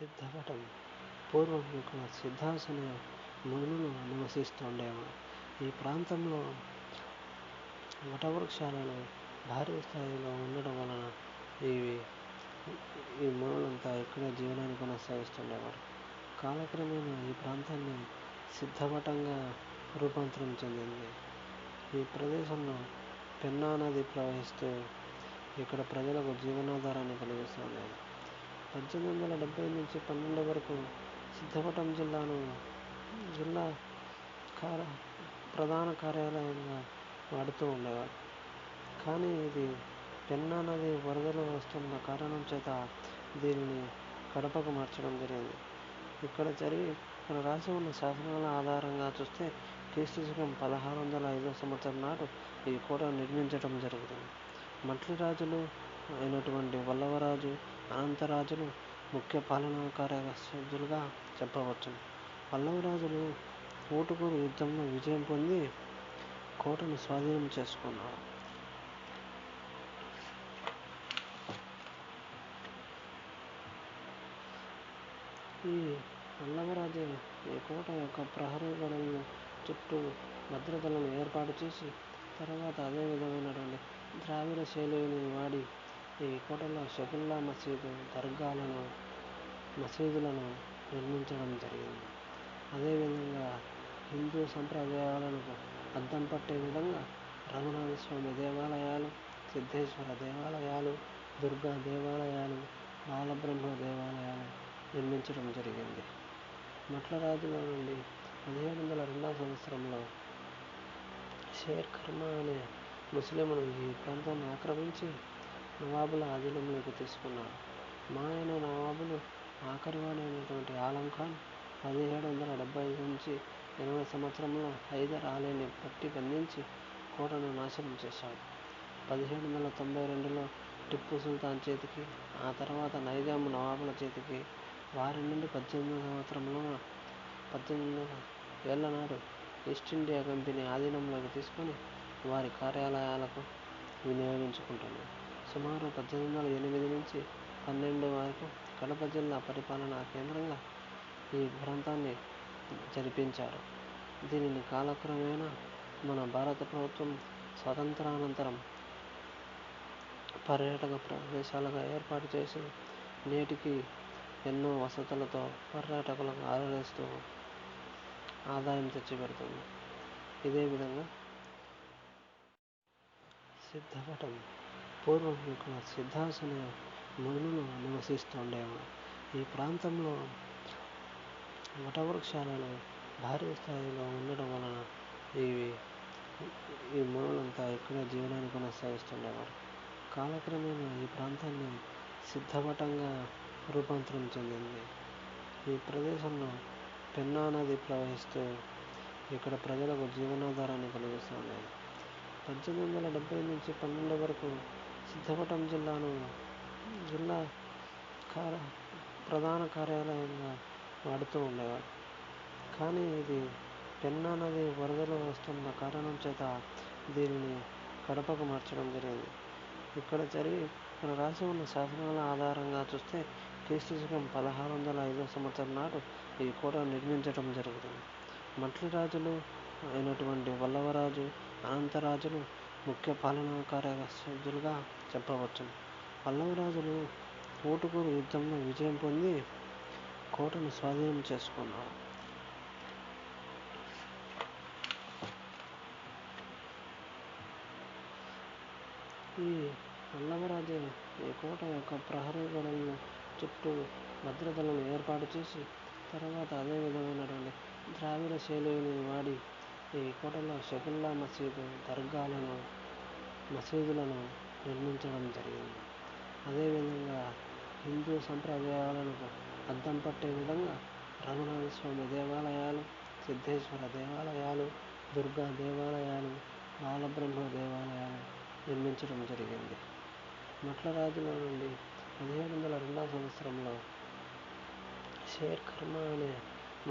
సిద్ధవటం పూర్వం ఇక్కడ సిద్ధాసన మునులు నివసిస్తుండేవారు. ఈ ప్రాంతంలో వటవృక్షాలను భారీ స్థాయిలో ఉండడం వలన ఈ మునులంతా ఇక్కడే జీవనాన్ని కొనసాగిస్తుండేవారు. కాలక్రమేణా ఈ ప్రాంతాన్ని సిద్ధవటంగా రూపాంతరం చెందింది. ఈ ప్రదేశంలో పెన్నా నది ప్రవహిస్తూ ఇక్కడ ప్రజలకు జీవనాధారాన్ని కలిగిస్తుండేది. 1870 నుంచి 12 వరకు సిద్ధవటం జిల్లా ప్రధాన కార్యాలయంగా వాడుతూ ఉండేవారు. కానీ ఇది పెన్నా నది వరదలు వస్తున్న కారణం చేత దీనిని కడపకు మార్చడం జరిగింది. ఇక్కడ రాసి ఉన్న శాసనాల ఆధారంగా చూస్తే క్రీస్తుశకం 1605 సంవత్సరం నాడు ఈ కోట నిర్మించడం జరుగుతుంది. మట్లి రాజులు అయినటువంటి వల్లవరాజు, అనంతరాజులు ముఖ్య పాలనా కార్యదర్శులుగా చెప్పవచ్చును. పల్లవరాజులు ఊటుకూరు యుద్ధంలో విజయం పొంది కోటను స్వాధీనం చేసుకున్నారు. ఈ పల్లవరాజే ఈ కోట యొక్క ప్రహరీ గోడలను చుట్టూ భద్రతలను ఏర్పాటు చేసి తర్వాత అదే విధమైనటువంటి ద్రావిడ శైలిని వాడి ఈ కోటలో షకుల్లా మసీదు, మసీదులను నిర్మించడం జరిగింది. అదేవిధంగా హిందూ సంప్రదాయాలకు అద్దం పట్టే విధంగా రఘునాథ స్వామి దేవాలయాలు, సిద్ధేశ్వర దేవాలయాలు, దుర్గా దేవాలయాలు, బాలబ్రహ్మ దేవాలయాలు నిర్మించడం జరిగింది. మట్ల రాజుల నుండి 1702 సంవత్సరంలో షేర్ ఖర్మా అనే ముస్లిమును ఈ ప్రాంతాన్ని ఆక్రమించి నవాబుల అధీనంలోకి తీసుకున్నాడు. మాయన నవాబులు ఆఖరివాడైనటువంటి ఆలం ఖాన్ 1775 నుంచి 80 సంవత్సరంలో హైదర్ అలీని పట్టి బంధించి కోటను నాశనం చేశాడు. 1792లో టిప్పు సుల్తాన్ చేతికి, ఆ తర్వాత నైజాం నవాబుల చేతికి, వారి నుండి 1800 ఏళ్ల నాడు ఈస్ట్ ఇండియా కంపెనీ ఆధీనంలోకి తీసుకొని వారి కార్యాలయాలకు వినియోగించుకుంటున్నారు. సుమారు 1808 నుంచి 12 వరకు కడప జిల్లా పరిపాలనా కేంద్రంగా ఈ ప్రాంతాన్ని జరిపించారు. దీనిని కాలక్రమేణా మన భారత ప్రభుత్వం స్వాతంత్రానంతరం పర్యాటక ప్రదేశాలుగా ఏర్పాటు చేసి నేటికి ఎన్నో వసతులతో పర్యాటకులకు ఆదరిస్తూ ఆదాయం తెచ్చిపెడుతుంది. ఇదే విధంగా సిద్ధవటం పూర్వం ఇక్కడ సిద్ధాసన మునులు నివసిస్తుండేవారు. ఈ ప్రాంతంలో వటవృక్షాలను భారీ స్థాయిలో ఉండడం వలన ఈ మునులంతా ఇక్కడే జీవనాన్ని కొనసాగిస్తుండేవారు. కాలక్రమేణా ఈ ప్రాంతాన్ని సిద్ధవటంగా రూపాంతరం చెందింది. ఈ ప్రదేశంలో పెన్నా నది ప్రవహిస్తూ ఇక్కడ ప్రజలకు జీవనాధారాన్ని కలిగిస్తుండేది. 1870 నుంచి 12 వరకు సిద్ధవటం జిల్లా ప్రధాన కార్యాలయంగా వాడుతూ ఉండేవారు. కానీ ఇది పెన్నా నది వరదలు వస్తున్న కారణం చేత దీనిని కడపకు మార్చడం జరిగింది. ఇక్కడ రాసి ఉన్న శాసనాల ఆధారంగా చూస్తే క్రీస్తుశకం 1605 సంవత్సరం నాడు ఈ కోట నిర్మించడం జరుగుతుంది. మట్లి రాజులు అయినటువంటి వల్లవరాజు, అనంతరాజులు ముఖ్య పాలనా కార్యదర్శులుగా చెప్పవచ్చును. పల్లవరాజులు ఊటుకూరు యుద్ధంలో విజయం పొంది కోటను స్వాధీనం చేసుకున్నారు. ఈ పల్లవరాజే ఈ కోట యొక్క ప్రహరీ గోడలను చుట్టూ భద్రతలను ఏర్పాటు చేసి తర్వాత అదే విధమైనటువంటి ద్రావిడ శైలిని వాడి ఈ కోటలో షకుల్లా మసీదు, మసీదులను నిర్మించడం జరిగింది. అదేవిధంగా హిందూ సంప్రదాయాలకు అద్దం పట్టే విధంగా రఘునాథ స్వామి దేవాలయాలు, సిద్ధేశ్వర దేవాలయాలు, దుర్గా దేవాలయాలు, బాలబ్రహ్మ దేవాలయాలు నిర్మించడం జరిగింది. మట్ల రాజుల నుండి 1702 సంవత్సరంలో షేర్ ఖర్మా అనే